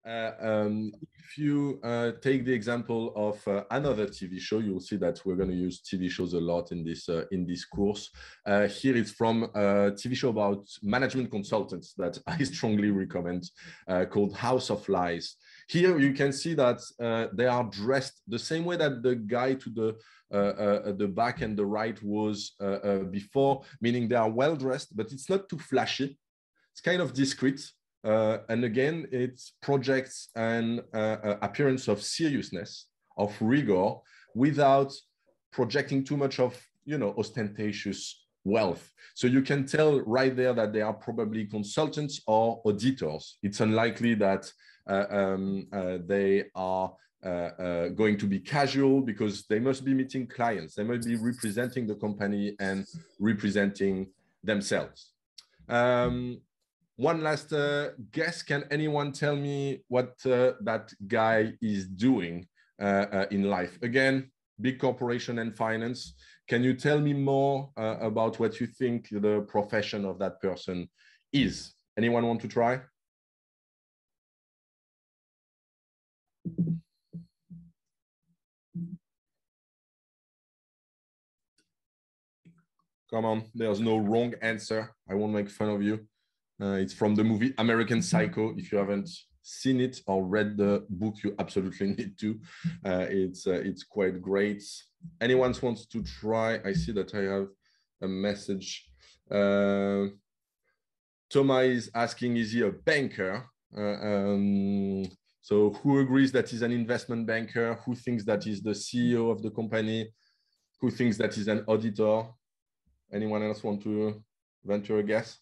If you take the example of another TV show, you'll see that we're going to use TV shows a lot in this course. Here it's from a TV show about management consultants that I strongly recommend, called House of Lies. Here you can see that they are dressed the same way that the guy to the back and the right was before, meaning they are well dressed, but it's not too flashy. It's kind of discreet. And again, it projects an appearance of seriousness, of rigor, without projecting too much of, ostentatious wealth. So you can tell right there that they are probably consultants or auditors. It's unlikely that they are going to be casual, because they must be meeting clients. They must be representing the company and representing themselves. One last guess. Can anyone tell me what that guy is doing in life? Again, big corporation and finance. Can you tell me more about what you think the profession of that person is? Anyone want to try? Come on, there's no wrong answer. I won't make fun of you. It's from the movie American Psycho. If you haven't seen it or read the book, you absolutely need to. It's quite great. Anyone wants to try? I see that I have a message. Thomas is asking, is he a banker? So who agrees that he's an investment banker? Who thinks that he's the CEO of the company? Who thinks that he's an auditor? Anyone else want to venture a guess?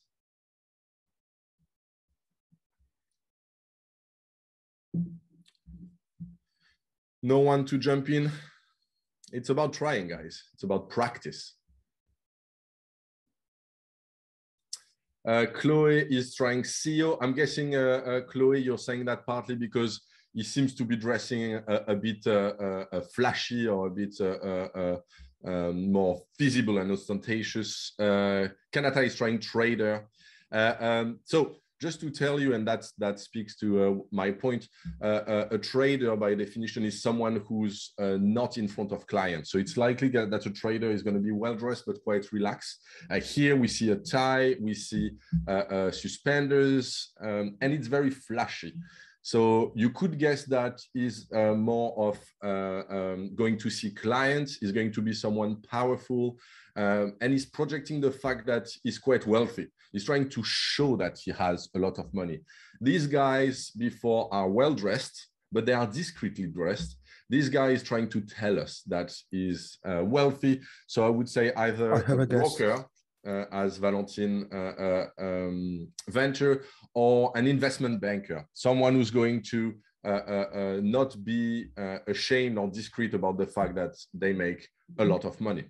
No one to jump in? It's about trying, guys. It's about practice. Chloe is trying CEO. I'm guessing, Chloe, you're saying that partly because he seems to be dressing a bit flashy, or a bit more visible and ostentatious. Kanata is trying trader. So just to tell you, and that speaks to my point, a trader by definition is someone who's not in front of clients. So it's likely that a trader is going to be well dressed but quite relaxed. Here we see a tie, we see suspenders, and it's very flashy. So you could guess that is more of going to see clients, is going to be someone powerful, and he's projecting the fact that he's quite wealthy. He's trying to show that he has a lot of money. These guys before are well dressed, but they are discreetly dressed. This guy is trying to tell us that he's wealthy. So I would say either a broker, as Valentin venture, or an investment banker, someone who's going to not be ashamed or discreet about the fact that they make a lot of money.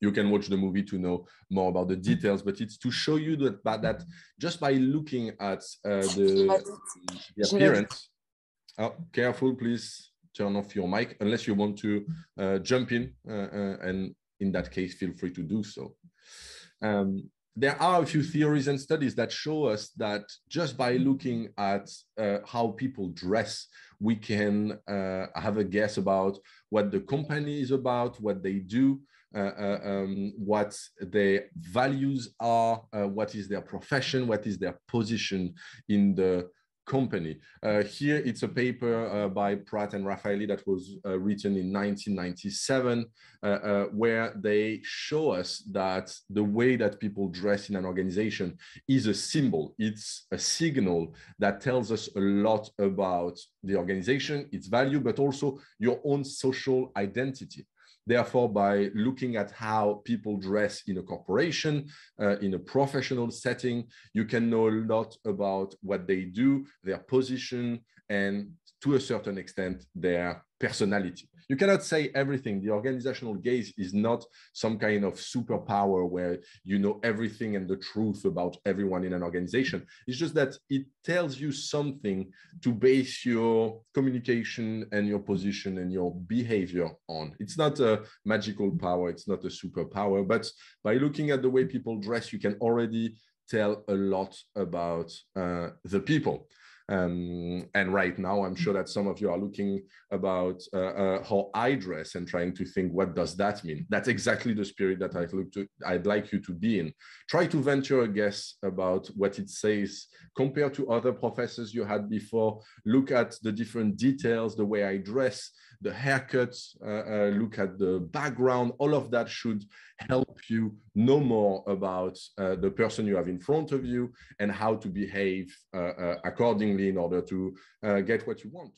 You can watch the movie to know more about the details, but it's to show you that just by looking at the appearance. Oh, careful, please turn off your mic, unless you want to jump in, and in that case, feel free to do so. There are a few theories and studies that show us that just by looking at how people dress, we can have a guess about what the company is about, what they do, what their values are, what is their profession, what is their position in the company. Here it's a paper by Pratt and Raffaelli that was written in 1997, where they show us that the way that people dress in an organization is a symbol. It's a signal that tells us a lot about the organization, its value, but also your own social identity. Therefore, by looking at how people dress in a corporation, in a professional setting, you can know a lot about what they do, their position, and to a certain extent, their personality. You cannot say everything. The organizational gaze is not some kind of superpower where you know everything and the truth about everyone in an organization. It's just that it tells you something to base your communication and your position and your behavior on. It's not a magical power. It's not a superpower. But by looking at the way people dress, you can already tell a lot about the people. And right now, I'm sure that some of you are looking about how I dress and trying to think, what does that mean? That's exactly the spirit that I'd like you to be in. Try to venture a guess about what it says compared to other professors you had before. Look at the different details, the way I dress, the haircuts, look at the background. All of that should help you know more about the person you have in front of you and how to behave accordingly in order to get what you want.